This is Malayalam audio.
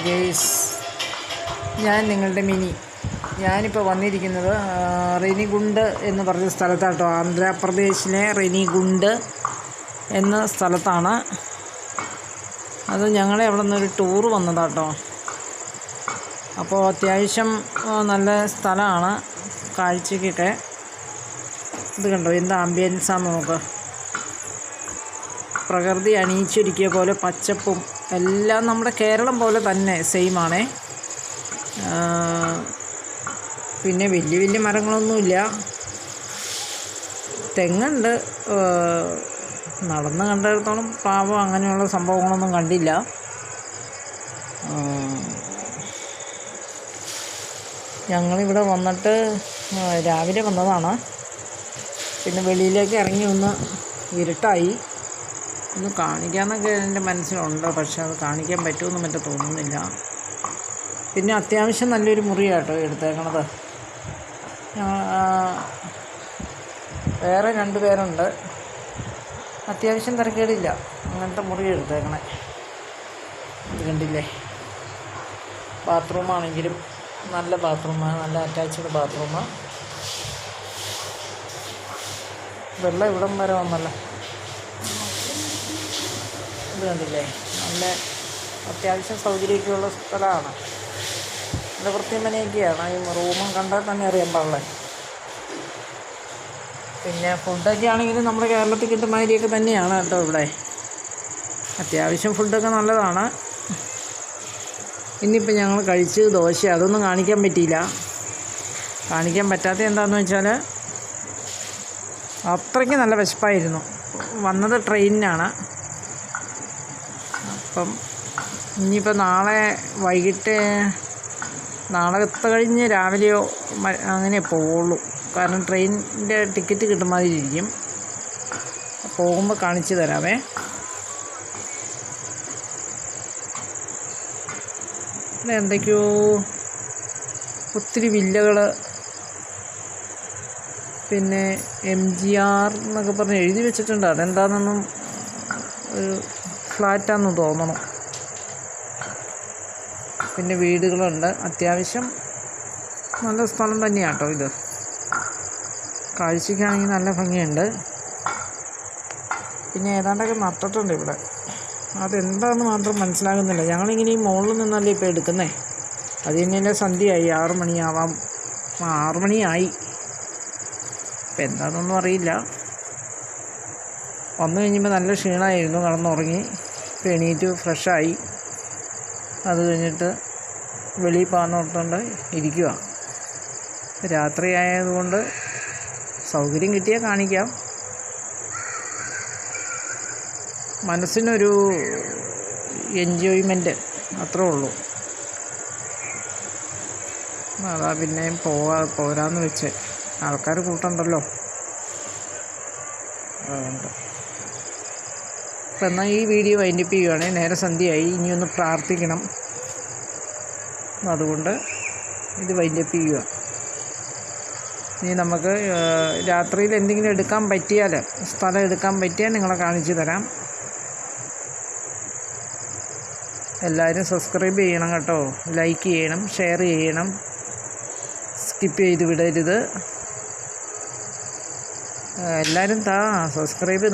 ഗേസ്, ഞാൻ നിങ്ങളുടെ മിനി. ഞാനിപ്പോൾ വന്നിരിക്കുന്നത് റെനിഗുണ്ട് എന്ന് പറഞ്ഞ സ്ഥലത്താട്ടോ. ആന്ധ്രാപ്രദേശിലെ റെനിഗുണ്ട് എന്ന സ്ഥലത്താണ്. അത് ഞങ്ങളെ അവിടെ നിന്നൊരു ടൂറ് വന്നതാട്ടോ. അപ്പോൾ അത്യാവശ്യം നല്ല സ്ഥലമാണ് കാഴ്ചയ്ക്കൊക്കെ. ഇത് കണ്ടോ, എന്ത് ആംബിയൻസാന്ന് നോക്ക്. പ്രകൃതി അണിയിച്ചൊരുക്കിയ പോലെ പച്ചപ്പും എല്ലാം നമ്മുടെ കേരളം പോലെ തന്നെ സെയിമാണേ. പിന്നെ വലിയ വലിയ മരങ്ങളൊന്നുമില്ല. തെങ്ങുണ്ട്. നടന്ന് കണ്ടിടത്തോളം പാവം അങ്ങനെയുള്ള സംഭവങ്ങളൊന്നും കണ്ടില്ല. ഞങ്ങളിവിടെ വന്നിട്ട് രാവിലെ വന്നതാണ്. പിന്നെ വെളിയിലേക്ക് ഇറങ്ങി ഒന്ന് ഇരുട്ടായി. ഒന്ന് കാണിക്കാമെന്നൊക്കെ എൻ്റെ മനസ്സിലുണ്ട്, പക്ഷെ അത് കാണിക്കാൻ പറ്റുമെന്ന് മറ്റും തോന്നുന്നില്ല. പിന്നെ അത്യാവശ്യം നല്ലൊരു മുറിയാട്ടോ എടുത്തേക്കണത്. വേറെ 2 പേരുണ്ട്. അത്യാവശ്യം തിരക്കേടില്ല, അങ്ങനത്തെ മുറി എടുത്തേക്കണേ. ഇത് കണ്ടില്ലേ, ബാത്റൂമാണെങ്കിലും നല്ല ബാത്റൂമാണ്, നല്ല അറ്റാച്ച്ഡ് ബാത്റൂമാണ്. വെള്ളം ഇവിടം വരെ വന്നല്ലോ. ഇത് കണ്ടില്ലേ, നല്ല അത്യാവശ്യം സൗകര്യമൊക്കെയുള്ള സ്ഥലമാണ്. നല്ല വൃത്തിമനയൊക്കെയാണ്. ഈ റൂമും കണ്ടാൽ തന്നെ അറിയാൻ പാടില്ലേ. പിന്നെ ഫുഡൊക്കെ ആണെങ്കിലും നമ്മുടെ കേരളത്തിൽ കിട്ടുന്ന മാതിരിയൊക്കെ തന്നെയാണ് കേട്ടോ ഇവിടെ. അത്യാവശ്യം ഫുഡൊക്കെ നല്ലതാണ്. ഇന്നിപ്പോൾ ഞങ്ങൾ കഴിച്ച് ദോശ, അതൊന്നും കാണിക്കാൻ പറ്റിയില്ല. കാണിക്കാൻ പറ്റാത്ത എന്താണെന്ന് വെച്ചാൽ അത്രയ്ക്ക് നല്ല വിശപ്പായിരുന്നു. വന്നത് ട്രെയിനിനാണ്. അപ്പം ഇനിയിപ്പോൾ നാളെ വൈകിട്ട്, നാളത്തെ കഴിഞ്ഞ് രാവിലെയോ അങ്ങനെ പോവുള്ളൂ. കാരണം ട്രെയിനിൻ്റെ ടിക്കറ്റ് കിട്ടുമാതിരിക്കും. പോകുമ്പോൾ കാണിച്ചു തരാമേ. എന്തൊക്കെയോ ഒത്തിരി വില്ലകൾ, പിന്നെ MGR എന്നൊക്കെ പറഞ്ഞ് എഴുതി വെച്ചിട്ടുണ്ട്. അതെന്താണെന്നൊന്നും, ഒരു ഫ്ലാറ്റാണെന്ന് തോന്നണം. പിന്നെ വീടുകളുണ്ട്. അത്യാവശ്യം നല്ല സ്ഥലം തന്നെയാണ് കേട്ടോ ഇത്. കാഴ്ചയ്ക്കാണെങ്കിൽ നല്ല ഭംഗിയുണ്ട്. പിന്നെ ഏതാണ്ടൊക്കെ നട്ടിട്ടുണ്ട് ഇവിടെ. അതെന്താണെന്ന് മാത്രം മനസ്സിലാകുന്നില്ല. ഞങ്ങളിങ്ങനെ ഈ മുകളിൽ നിന്നല്ലേ ഇപ്പോൾ എടുക്കുന്നേ. അത് തന്നെയല്ലേ സന്ധ്യയായി, 6 മണിയാവാം. 6 മണിയായി. ഇപ്പം എന്താണെന്നൊന്നും അറിയില്ല. വന്നു കഴിഞ്ഞപ്പോൾ നല്ല ക്ഷീണമായിരുന്നു, കിടന്നുറങ്ങി. ഇപ്പോൾ എണീറ്റ് ഫ്രഷായി. അത് കഴിഞ്ഞിട്ട് വെളിയിൽ പോകാനോർത്തുകൊണ്ട് ഇരിക്കുക. രാത്രി ആയതുകൊണ്ട് സൗകര്യം കിട്ടിയാൽ കാണിക്കാം. മനസ്സിനൊരു എൻജോയ്മെൻറ്റ് അത്രേ ഉള്ളൂ. അതാ പിന്നെയും പോരാന്ന് വെച്ച്. ആൾക്കാർ കൂട്ടണ്ടല്ലോ, അതുകൊണ്ട്. അപ്പം എന്നാൽ ഈ വീഡിയോ വൈൻഡപ്പ് ചെയ്യുവാണെങ്കിൽ നേരെ സന്ധ്യയായി. ഇനിയൊന്ന് പ്രാർത്ഥിക്കണം. അതുകൊണ്ട് ഇത് വൈൻഡപ്പ് ചെയ്യുക. ഇനി നമുക്ക് രാത്രിയിൽ എന്തെങ്കിലും എടുക്കാൻ പറ്റിയാൽ, സ്ഥലം എടുക്കാൻ പറ്റിയാൽ നിങ്ങളെ കാണിച്ചു തരാം. എല്ലാവരും സബ്സ്ക്രൈബ് ചെയ്യണം കേട്ടോ. ലൈക്ക് ചെയ്യണം, ഷെയർ ചെയ്യണം, സ്കിപ്പ് ചെയ്ത് വിടരുത്. എല്ലാവരും സബ്സ്ക്രൈബ്